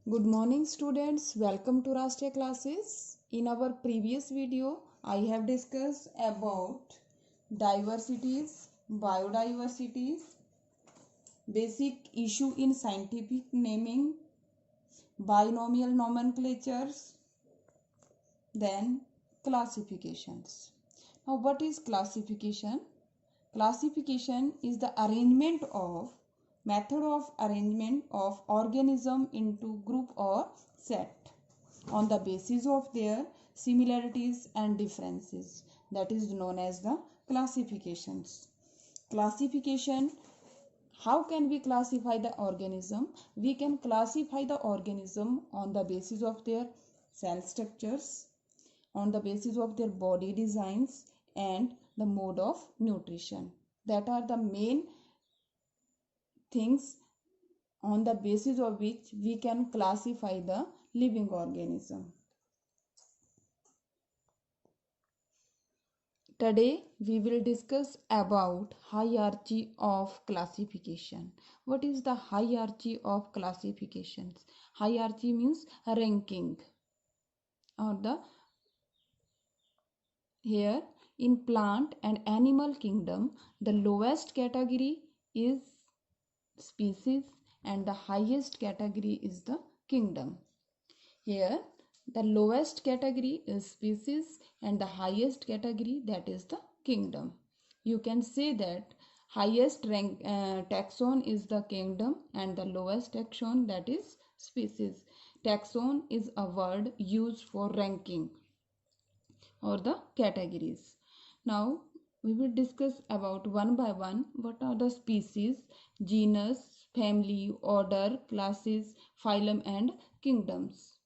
Good morning students, welcome to Rastriya classes. In our previous video, I have discussed about diversities, biodiversities, basic issue in scientific naming, binomial nomenclatures, then classifications. Now what is classification? Classification is the method of arrangement of organism into group or set on the basis of their similarities and differences. That is known as the classifications. Classification. How can we classify the organism? We can classify the organism on the basis of their cell structures, on the basis of their body designs, and the mode of nutrition. That are the main things on the basis of which we can classify the living organism. Today we will discuss about hierarchy of classification. What is the hierarchy of classifications? Hierarchy means ranking, or the here in plant and animal kingdom, the lowest category is species and the highest category is the kingdom. Here the lowest category is species and the highest category, that is the kingdom. You can say that highest rank taxon is the kingdom and the lowest taxon, that is species. Taxon is a word used for ranking or the categories. Now we will discuss about one by one what are the species, genus, family, order, classes, phylum and kingdoms.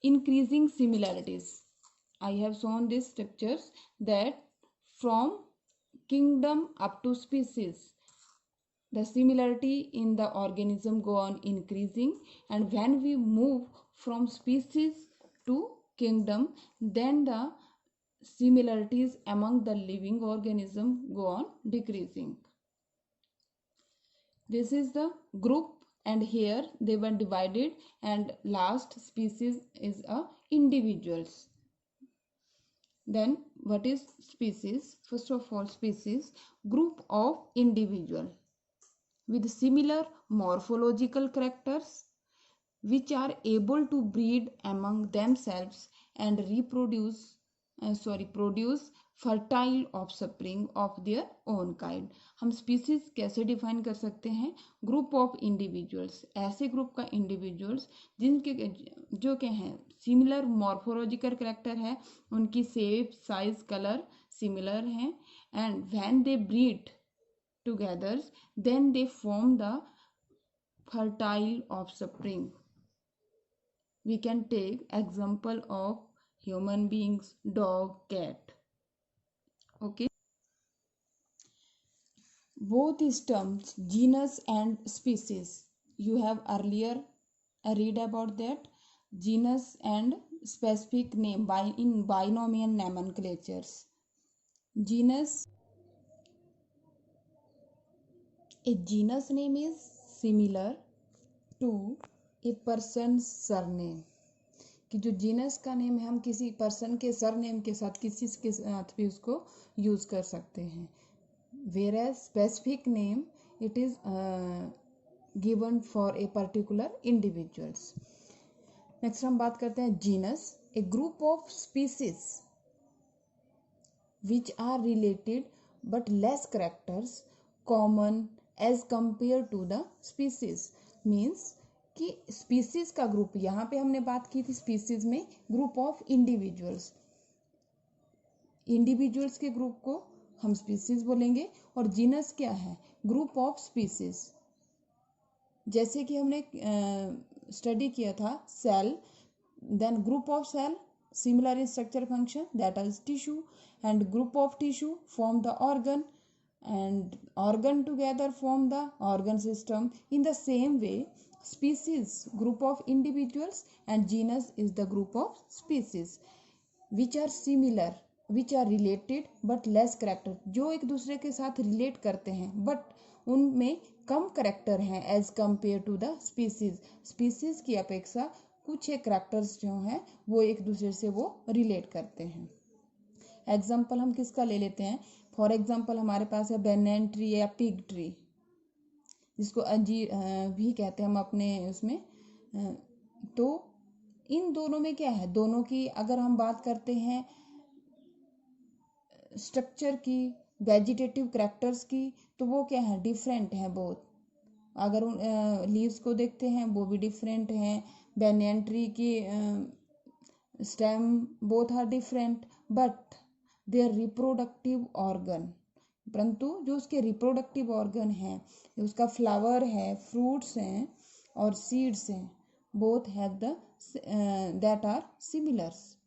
Increasing similarities. I have shown these structures that from kingdom up to species, the similarity in the organism go on increasing, and when we move from species to kingdom, then the similarities among the living organism go on decreasing. This is the group, and here they were divided, and last species is a individuals. Then what is species? First of all, species, group of individual with similar morphological characters which are able to breed among themselves and produce fertile offspring of their own kind. हम species कैसे define कर सकते हैं? Group of individuals, ऐसे group का individuals जिनके जो के हैं सिमिलर मॉर्फोलॉजिकल कैरेक्टर है, उनकी शेप, साइज, कलर सिमिलर हैं, and when they breed together then they form the fertile offspring. We can take example of human beings, dog, cat. Okay. Both these terms, genus and species, you have earlier read about that. Genus and specific name in binomial nomenclatures. Genus, a genus name is similar to a person's surname. कि जो genus का name है हम किसी person के surname के साथ, किसी के साथ भी उसको यूज कर सकते हैं. Whereas specific name it is given for a particular individuals. Next हम बात करते हैं genus, a group of species which are related but less characters common as compare to the species. Means कि species का group, यहाँ पे हमने बात की थी स्पीसीज में ग्रुप ऑफ इंडिविजुअल्स. इंडिविजुअल्स के ग्रुप को हम स्पीसीज बोलेंगे, और जीनस क्या है? Group of species. जैसे कि हमने स्टडी किया था cell, then group of cell similar in structure function, that is tissue, and group of tissue form the organ, and organ together form the organ system. In the same way, species group of individuals and genus is the group of species which are similar, which are related but less character, जो एक दूसरे के साथ relate करते हैं but उनमें कम character हैं as compare to the species. Species की अपेक्षा कुछ एक करेक्टर्स जो हैं वो एक दूसरे से वो रिलेट करते हैं। एग्जाम्पल हम किसका ले लेते हैं? फॉर एग्जाम्पल हमारे पास है बैनियन ट्री या पिग ट्री, जिसको अंजीर भी कहते हैं हम अपने उसमें। तो इन दोनों में क्या है, दोनों की अगर हम बात करते हैं स्ट्रक्चर की, वेजिटेटिव करेक्टर्स की, तो वो क्या है, डिफरेंट है बहुत। अगर लीव्स को देखते हैं वो भी डिफरेंट हैं। बैनियन ट्री की stem both are different but their reproductive organ, परंतु जो उसके रिप्रोडक्टिव ऑर्गन है, जो उसका फ्लावर है, फ्रूट्स हैं और सीड्स हैं, both have the that are similars.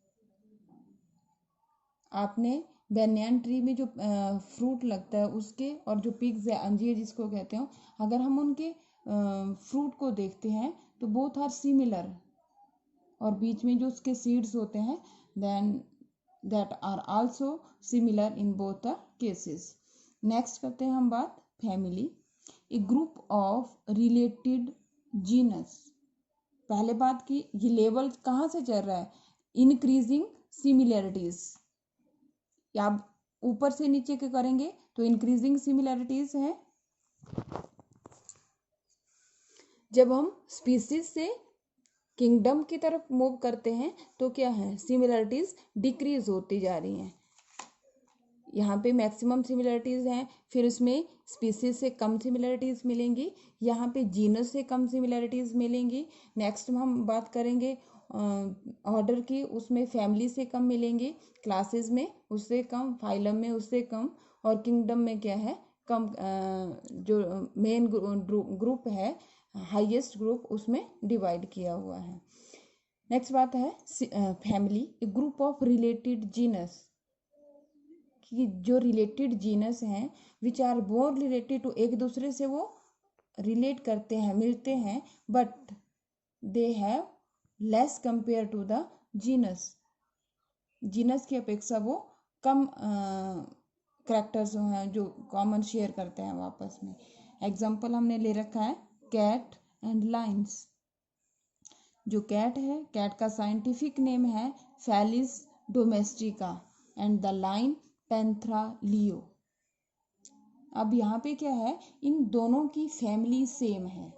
आपने बैनियन ट्री में जो फ्रूट लगता है उसके और जो पिग्स है, अंजीर जिसको कहते हो, अगर हम उनके फ्रूट को देखते हैं तो बोथ आर सिमिलर, और बीच में जो उसके सीड्स होते हैं then that are also similar in both the cases. Next करते हैं हम बात family, a group of related genus. पहले बात की, ये लेवल कहाँ से चल रहा है, इंक्रीजिंग सिमिलैरिटीज, या आप ऊपर से नीचे के करेंगे तो इंक्रीजिंग सिमिलैरिटीज है। जब हम स्पीसीज से किंगडम की तरफ मूव करते हैं तो क्या है, सिमिलरिटीज डिक्रीज होती जा रही हैं। यहाँ पे मैक्सिमम सिमिलरिटीज हैं, फिर उसमें स्पीसीज से कम सिमिलरिटीज मिलेंगी, यहाँ पे जीनस से कम सिमिलरिटीज मिलेंगी। नेक्स्ट हम बात करेंगे ऑर्डर की, उसमें फैमिली से कम मिलेंगी, क्लासेस में उससे कम, फाइलम में उससे कम, और किंगडम में क्या है, कम। जो मेन ग्रुप है, हाईएस्ट ग्रुप, उसमें डिवाइड किया हुआ है। नेक्स्ट बात है family, a group of related genus, कि जो रिलेटेड जीनस हैं which are more related to, एक दूसरे से वो रिलेट करते हैं, मिलते हैं, but they have less compare to the genus, genus की अपेक्षा वो कम करेक्टर्स हैं जो कॉमन शेयर करते हैं आपस में। एग्जाम्पल हमने ले रखा है कैट एंड लाइन्स। जो कैट है, कैट का साइंटिफिक नेम है Felis domestica and the lion Panthera leo. अब यहाँ पे क्या है, इन दोनों की फैमिली सेम है,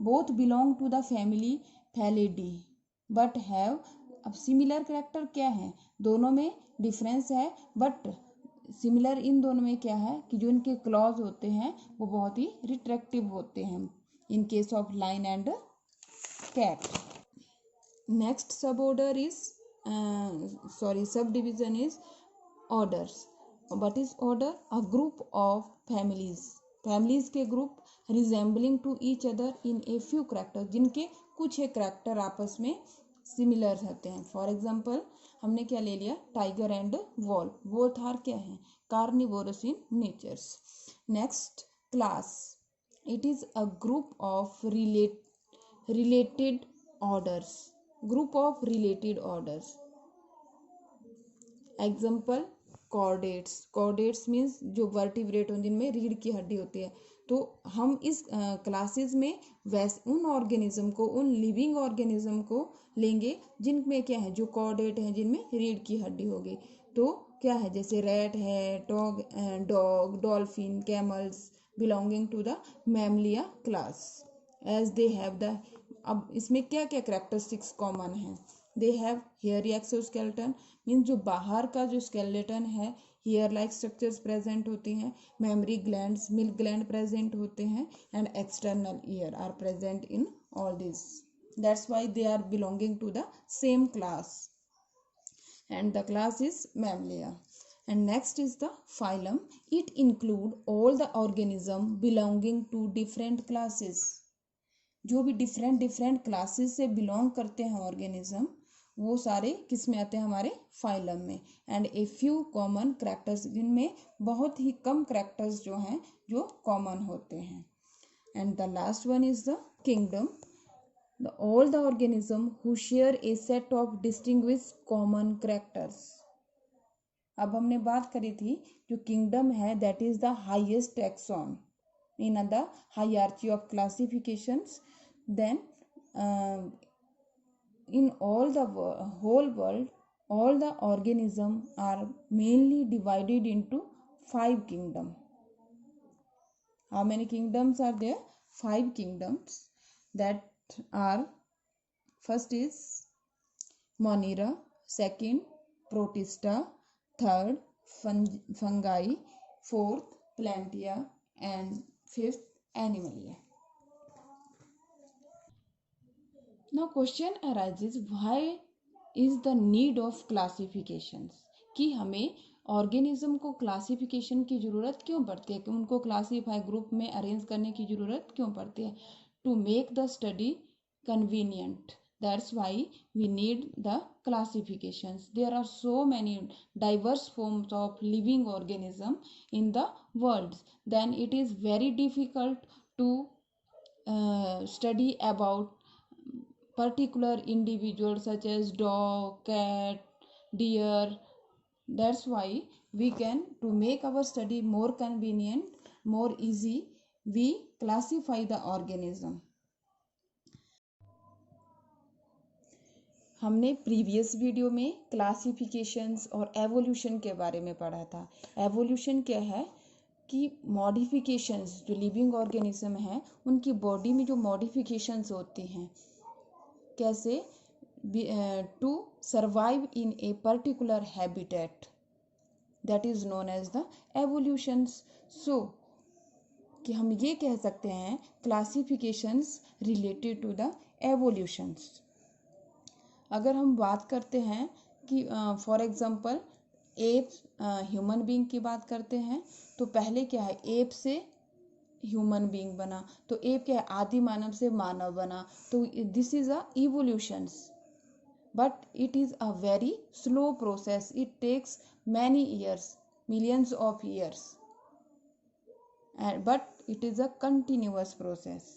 both belong to the family Felidae but have, अब सिमिलर कैरेक्टर क्या है, दोनों में डिफरेंस है, बट सिमिलर इन दोनों में क्या है कि जो इनके क्लॉज होते हैं वो बहुत ही रिट्रैक्टिव होते हैं in case of lion and cat. Next sub order is sub division is orders. What is order? A group of families, families के group resembling to each other in a few character, जिनके कुछ एक character आपस में similar होते हैं। For example हमने क्या ले लिया, tiger and wolf, both are क्या है, carnivorous in natures. Next class, it is a group of related orders, group of related orders. Example chordates, chordates means जो वर्टिब्रेट हों, जिनमें रीढ़ की हड्डी होती है। तो हम इस क्लासेस में उन ऑर्गेनिज्म को, उन लिविंग ऑर्गेनिज्म को लेंगे जिनमें क्या है, जो कॉर्डेट है, जिनमें रीढ़ की हड्डी होगी। तो क्या है, जैसे रैट है, dog, dolphin, camels belonging to the Mammalia class as they have the. अब इसमें क्या क्या कैरेक्टरिस्टिक्स कॉमन है, they have hairy exoskeleton, means जो बाहर का जो स्केलेटन है, हेयर लाइक स्ट्रक्चर्स प्रेजेंट होती हैं, memory glands, milk gland present होते हैं, and external ear are present in all this, that's why they are belonging to the same class and the class is Mammalia. And next is the phylum, it include all the organism belonging to different classes, जो भी different classes से belong करते हैं organism, वो सारे किस में आते हैं, हमारे फाइलम में। And a few common characters, जिनमें बहुत ही कम करेक्टर्स जो हैं जो कॉमन होते हैं। And the last one is the kingdom, all the organism who share a set of distinguished common characters। अब हमने बात करी थी जो किंगडम है that is the highest taxon, in the hierarchy of classifications. Then in all the whole world, all the organisms are mainly divided into 5 kingdoms. How many kingdoms are there? 5 kingdoms that are, first is Monera, second Protista, third fungi, fourth Plantia, and fifth Animalia. Now question arises, why is the need of classifications? कि हमें organism को classification की ज़रूरत क्यों पड़ती है, कि उनको क्लासीफाई ग्रुप में अरेंज करने की ज़रूरत क्यों पड़ती है? To make the study convenient. That's why we need the classifications. There are so many diverse forms of living organism in the world. Then it is very difficult to study about particular individuals such as dog, cat, deer. That's why we can, to make our study more convenient, more easy, we classify the organism. हमने previous video में classifications और evolution के बारे में पढ़ा था. Evolution क्या है कि मॉडिफिकेशंस, जो लिविंग ऑर्गेनिज्म है उनकी बॉडी में जो मॉडिफिकेशंस होती हैं, कैसे to survive in a particular habitat, that is known as the evolutions. So कि हम ये कह सकते हैं classifications related to the evolutions. अगर हम बात करते हैं कि for example ape human being की बात करते हैं, तो पहले क्या है, एप से ह्यूमन बीइंग बना, तो एप क्या है, आदि मानव से मानव बना. तो this is a evolutions, but it is a very slow process. It takes many years, millions of years, but it is a continuous process.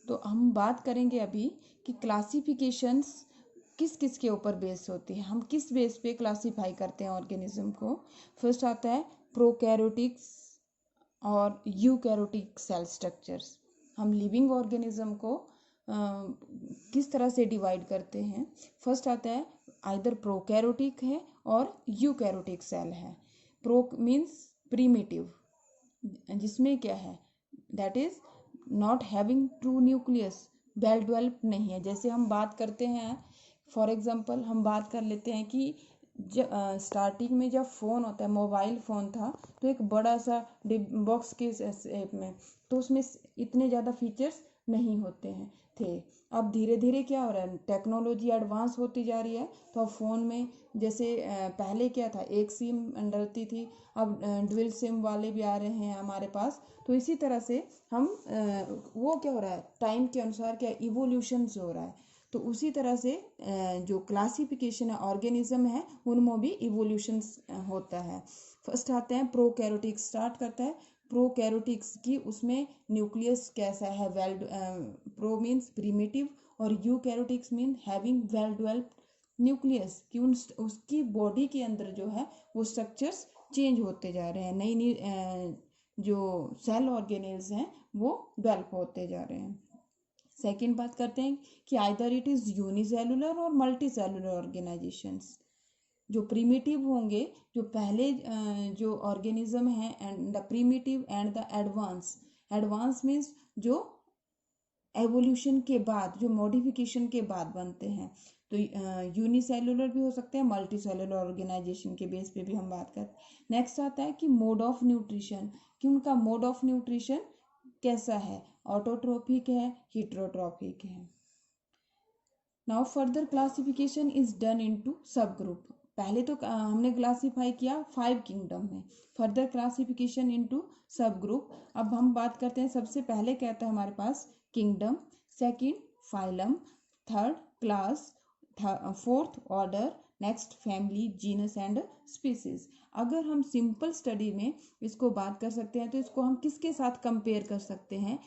तो हम बात करेंगे अभी कि क्लासिफिकेशंस किस किस के ऊपर बेस होती है, हम किस बेस पे क्लासिफाई करते हैं ऑर्गेनिज्म को. फर्स्ट आता है प्रोकैरियोटिक्स और यूकैरियोटिक सेल स्ट्रक्चर्स. हम लिविंग ऑर्गेनिज्म को किस तरह से डिवाइड करते हैं. फर्स्ट आता है आइदर प्रोकैरियोटिक है और यूकैरियोटिक सेल है. प्रो मीन्स प्रीमिटिव, जिसमें क्या है, that is not having true nucleus, well developed नहीं है. जैसे हम बात करते हैं, फॉर एग्जांपल हम बात कर लेते हैं कि स्टार्टिंग में जब फ़ोन होता है, मोबाइल फ़ोन था, तो एक बड़ा सा बॉक्स के शेप में, तो उसमें इतने ज़्यादा फीचर्स नहीं होते हैं थे. अब धीरे धीरे क्या हो रहा है, टेक्नोलॉजी एडवांस होती जा रही है. तो अब फ़ोन में जैसे पहले क्या था, एक सिम डलती थी, अब ड्यूल सिम वाले भी आ रहे हैं हमारे पास. तो इसी तरह से हम वो क्या हो रहा है, टाइम के अनुसार क्या इवोल्यूशंस हो रहा है. तो उसी तरह से जो क्लासिफिकेशन है ऑर्गेनिज्म है, उनमें भी इवोल्यूशंस होता है. फर्स्ट आते हैं प्रोकैरियोटिक्स, स्टार्ट करता है प्रोकैरियोटिक्स की. उसमें न्यूक्लियस कैसा है, वेल, प्रो मीन्स प्रिमिटिव और eukaryotics mean having well developed nucleus, कि उसकी बॉडी के अंदर जो है वो स्ट्रक्चर्स चेंज होते जा रहे हैं, नई नई जो सेल ऑर्गेनेल्स हैं वो डेवलप होते जा रहे हैं. सेकेंड बात करते हैं कि आइदर इट इज़ यूनिसेलुलर और मल्टी सेलुलर ऑर्गेनाइजेशंस. जो प्रीमिटिव होंगे, जो पहले जो ऑर्गेनिज्म है, and the primitive and the advance. Advance means जो एवोल्यूशन के बाद, जो मॉडिफिकेशन के बाद बनते हैं. तो यूनिसेलुलर भी हो सकते हैं, मल्टी सेलुलर ऑर्गेनाइजेशन के बेस पे भी हम बात करते हैं. नेक्स्ट आता है कि मोड ऑफ न्यूट्रिशन, कि उनका मोड ऑफ न्यूट्रिशन कैसा है, ऑटोट्रोपिक है, हीटरोट्रोपिक है. Now further classification is done into सब ग्रुप. पहले तो हमने क्लासिफाई किया 5 किंगडम में, फर्दर क्लासिफिकेशन इनटू सब ग्रुप. अब हम बात करते हैं, सबसे पहले क्या आता है हमारे पास, kingdom, second phylum, third class, fourth order, next family, genus and species. अगर हम सिंपल स्टडी में इसको बात कर सकते हैं, तो इसको हम किसके साथ कंपेयर कर सकते हैं,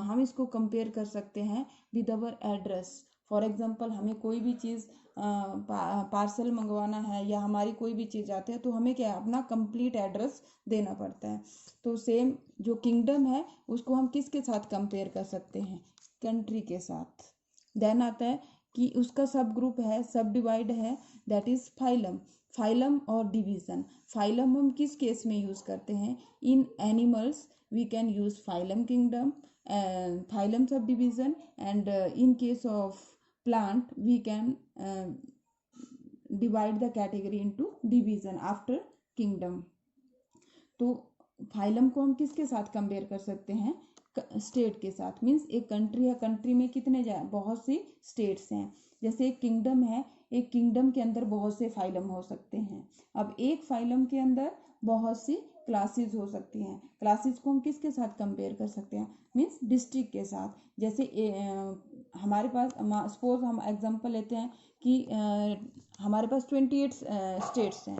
हम इसको कंपेयर कर सकते हैं with our address. For example हमें कोई भी चीज़ पार्सल मंगवाना है या हमारी कोई भी चीज़ आती है तो हमें क्या है, अपना कंप्लीट एड्रेस देना पड़ता है। तो सेम जो किंगडम है उसको हम किसके साथ कंपेयर कर सकते हैं, कंट्री के साथ। देन आता है कि उसका सब ग्रुप है, सब डिवाइड है, दैट इज फाइलम। फाइलम और डिवीजन, फाइलम हम किस केस में यूज करते हैं, in animals we can use phylum kingdom, phylum sub division, and in case of plant we can divide the category into division after kingdom। तो phylum को हम किसके साथ कंपेयर कर सकते हैं, स्टेट के साथ। मीन्स एक कंट्री है, कंट्री में कितने बहुत सी स्टेट्स हैं। जैसे एक किंगडम है, एक किंगडम के अंदर बहुत से फाइलम हो सकते हैं। अब एक फाइलम के अंदर बहुत सी क्लासेस हो सकती हैं। क्लासेस को हम किसके साथ कंपेयर कर सकते हैं, मीन्स डिस्ट्रिक्ट के साथ। जैसे हमारे पास सपोज हम एग्जांपल लेते हैं कि हमारे पास 28 स्टेट्स हैं।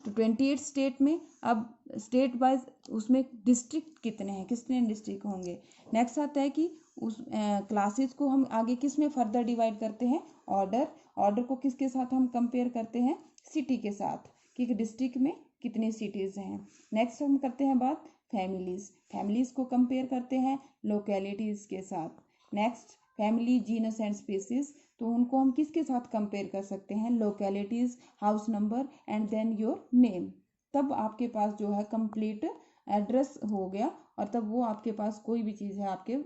तो 28 स्टेट में अब स्टेट वाइज उसमें डिस्ट्रिक्ट कितने हैं, कितने डिस्ट्रिक्ट होंगे। नेक्स्ट आता है कि उस क्लासेस को हम आगे किस में फर्दर डिवाइड करते हैं, ऑर्डर। ऑर्डर को किसके साथ हम कंपेयर करते हैं, सिटी के साथ, कि डिस्ट्रिक्ट में कितनी सिटीज़ हैं। नेक्स्ट हम करते हैं बात फैमिलीज, फैमिलीज को कंपेयर करते हैं लोकेलिटीज़ के साथ। Next family, genus and species, तो उनको हम किसके साथ कंपेयर कर सकते हैं, localities, house number and then your name. तब आपके पास जो है कंप्लीट एड्रेस हो गया, और तब वो आपके पास कोई भी चीज़ है आपके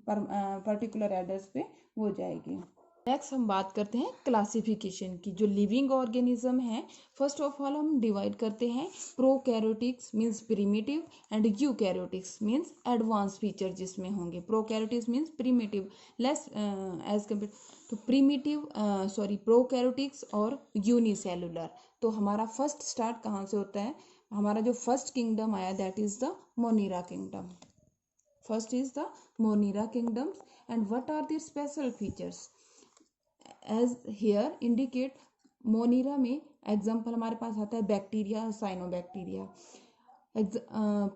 पर्टिकुलर एड्रेस पे वो जाएगी। नेक्स्ट हम बात करते हैं क्लासिफिकेशन की। जो लिविंग ऑर्गेनिज्म है, फर्स्ट ऑफ ऑल हम डिवाइड करते हैं prokaryotics means primitive and eukaryotics means advance feature जिसमें होंगे। Prokaryotics means primitive, less as compare to primitive prokaryotics और यूनिसेलुलर। तो हमारा फर्स्ट स्टार्ट कहाँ से होता है, हमारा जो फर्स्ट किंगडम आया that is the Monera kingdom. First is the Monera kingdoms and what are the special features as here indicate. Monera में एग्जाम्पल हमारे पास आता है बैक्टीरिया, साइनोबैक्टीरिया।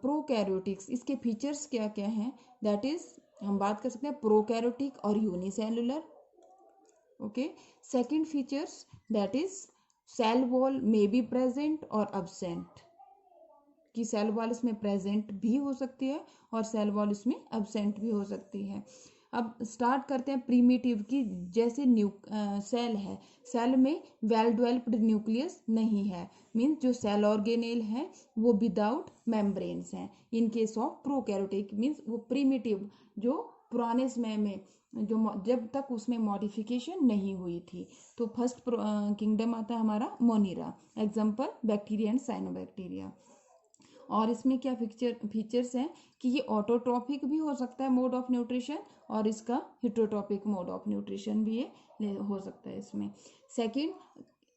प्रोकैरियोटिक्स, इसके फीचर्स क्या क्या हैं, दैट इज हम बात कर सकते हैं प्रोकैरियोटिक और unicellular. Okay, second features that is cell wall may be present और अब्सेंट, कि सेल वॉल इसमें प्रेजेंट भी हो सकती है और सेल वॉल इसमें अब्सेंट भी हो सकती है। अब स्टार्ट करते हैं प्रीमिटिव की। जैसे सेल है, सेल में वेल डेवलप्ड न्यूक्लियस नहीं है, मीन्स जो सेल ऑर्गेनेल है वो विदाउट मेम्ब्रेन्स हैं। In case of prokaryotic means वो प्रीमिटिव, जो पुराने समय में जो जब तक उसमें मॉडिफिकेशन नहीं हुई थी। तो फर्स्ट किंगडम आता है हमारा मोनीरा, एग्जाम्पल बैक्टीरिया एंड साइनोबैक्टीरिया। और इसमें क्या फीचर्स हैं कि ये ऑटोट्रॉपिक भी हो सकता है मोड ऑफ न्यूट्रिशन, और इसका हिटरोट्रॉपिक मोड ऑफ न्यूट्रिशन भी ये हो सकता है इसमें। सेकंड,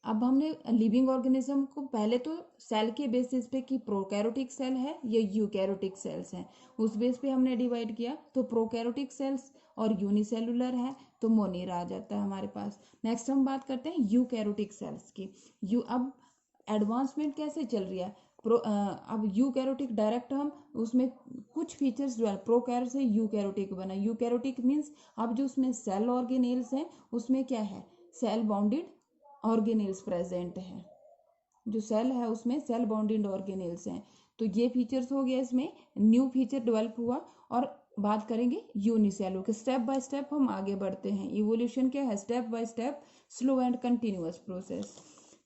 अब हमने लिविंग ऑर्गेनिज्म को पहले तो सेल के बेसिस पे कि प्रोकैरियोटिक सेल है या यूकैरियोटिक सेल्स हैं, उस बेस पे हमने डिवाइड किया। तो प्रोकैरियोटिक सेल्स और यूनिसेलुलर है तो मोनीरा आ जाता है हमारे पास। नेक्स्ट हम बात करते हैं यूकैरियोटिक सेल्स की। अब एडवांसमेंट कैसे चल रही है, अब यूकैरियोटिक डायरेक्ट हम उसमें कुछ फीचर्स जो है प्रोकैरियोट से यूकैरियोटिक बना। यूकैरियोटिक मीन्स अब जो उसमें सेल ऑर्गेनेल्स हैं उसमें क्या है, सेल बाउंडेड ऑर्गेनेल्स प्रेजेंट है। जो सेल है उसमें सेल बाउंडेड ऑर्गेनेल्स हैं। तो ये फीचर्स हो गया, इसमें न्यू फीचर डेवलप हुआ। और बात करेंगे यूनिसेलुलर के, स्टेप बाय स्टेप हम आगे बढ़ते हैं। इवोल्यूशन क्या है, step by step, slow and continuous process.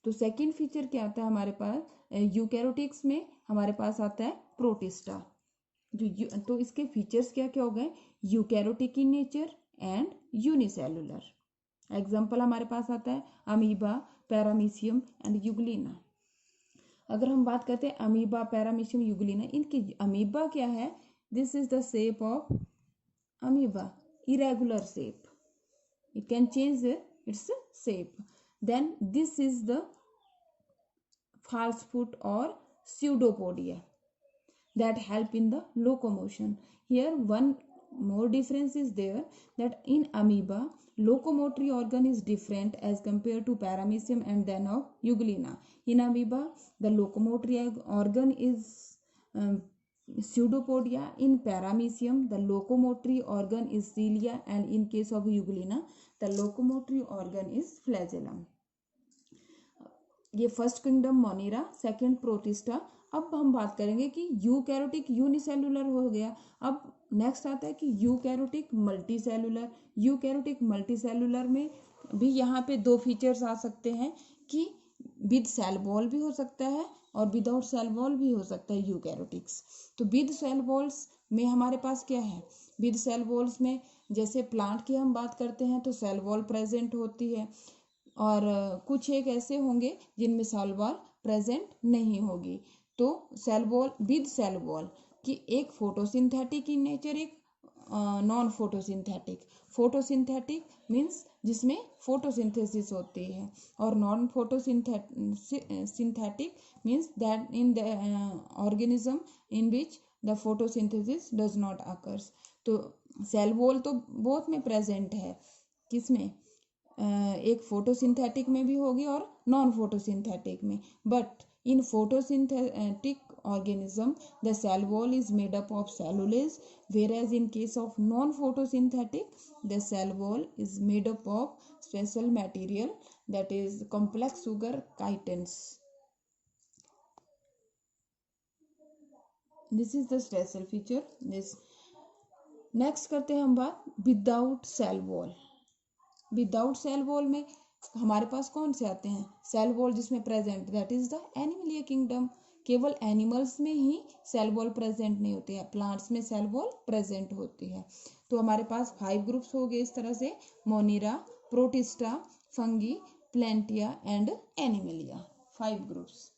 तो सेकंड फीचर क्या आता है हमारे पास, यूकैरियोटिक्स में हमारे पास आता है प्रोटिस्टा। तो इसके फीचर्स क्या क्या हो गए, eukaryotic in nature and unicellular. Example हमारे पास आता है अमीबा, पैरामीशियम एंड यूग्लिना। अगर हम बात करते हैं अमीबा, पैरामीशियम, यूग्लिना, इनकी अमीबा क्या है, this is the shape of amoeba, irregular shape, it can change its shape. Then this is the false foot or pseudopodia that help in the locomotion. Here one more difference is there, that in amoeba locomotory organ is different as compared to paramecium and then of euglena. In amoeba the locomotory organ is pseudopodia. In paramecium, the locomotory organ is cilia, and in case of euglena, the locomotory organ is flagellum. ये first kingdom मोनिरा, second protista. अब हम बात करेंगे कि eukaryotic unicellular हो गया. अब next आता है कि यूकैरोटिक मल्टीसेलुलर. यूकैरोटिक मल्टीसेलुलर में भी यहाँ पे दो फीचर्स आ सकते हैं कि विद सेल वॉल भी हो सकता है और विदाउट सेल वॉल भी हो सकता है यूकैरोटिक्स. तो विद सेल वॉल्स में हमारे पास क्या है? विद सेल वॉल्स में जैसे प्लांट की हम बात करते हैं तो सेल वॉल प्रेजेंट होती है, और कुछ एक ऐसे होंगे जिनमें सेल वॉल प्रेजेंट नहीं होगी. तो cell wall with cell wall की एक फोटोसिंथेटिक इन नेचर, एक नॉन फोटोसिंथेटिक. फोटोसिंथेटिक मीन्स जिसमें फोटोसिंथेसिस होती है, और non photosynthetic means that in the organism in which the photosynthesis does not occurs. तो सेल वॉल तो बोथ में प्रेजेंट है. किसमें? एक फोटोसिंथेटिक में भी होगी और नॉन फोटोसिंथेटिक में. But in photosynthetic organism the cell wall is made up of cellulose, whereas in case of non photosynthetic the cell wall is made up of special material, that is complex sugar chitins. This is the special feature. This next करते हैं हम बात without cell wall. Without cell wall में हमारे पास कौन से आते हैं? सेल वॉल जिसमें present, that is the animalia kingdom. केवल एनिमल्स में ही सेल वॉल प्रेजेंट नहीं होती है, प्लांट्स में सेल वॉल प्रेजेंट होती है. तो हमारे पास 5 ग्रुप्स हो गए इस तरह से: Monera, Protista, Fungi, Plantae and Animalia. 5 groups.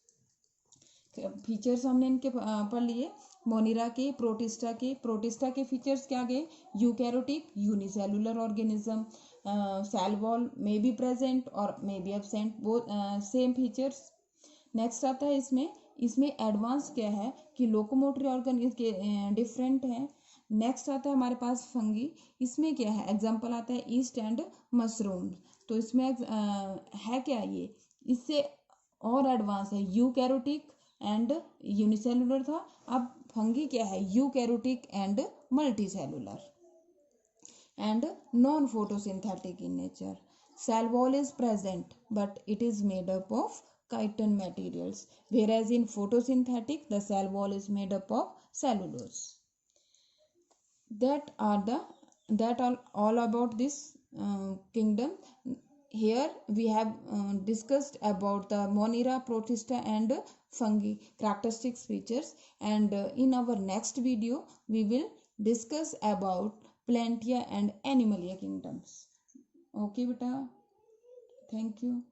Features हमने इनके पढ़ लिए. मोनिरा के, प्रोटिस्टा के फीचर्स क्या गए? Eukaryotic unicellular organism, cell wall may be present और may be absent, both same features. Next आता है इसमें एडवांस क्या है कि लोकोमोटरी ऑर्गन इसके डिफरेंट है. नेक्स्ट आता है हमारे पास फंगी. इसमें क्या है? एग्जांपल आता है ईस्ट एंड मशरूम. तो इसमें है क्या? ये इससे और एडवांस है. यूकैरोटिक एंड यूनिसेलुलर था. अब फंगी क्या है? Eukaryotic and multicellular and non photosynthetic in nature. Cell wall is present but it is made up of chitin materials, whereas in photosynthetic the cell wall is made up of cellulose. That are all about this kingdom. Here we have discussed about the Monera, Protista and fungi characteristics features, and in our next video we will discuss about Plantia and Animalia kingdoms. Okay beta, thank you.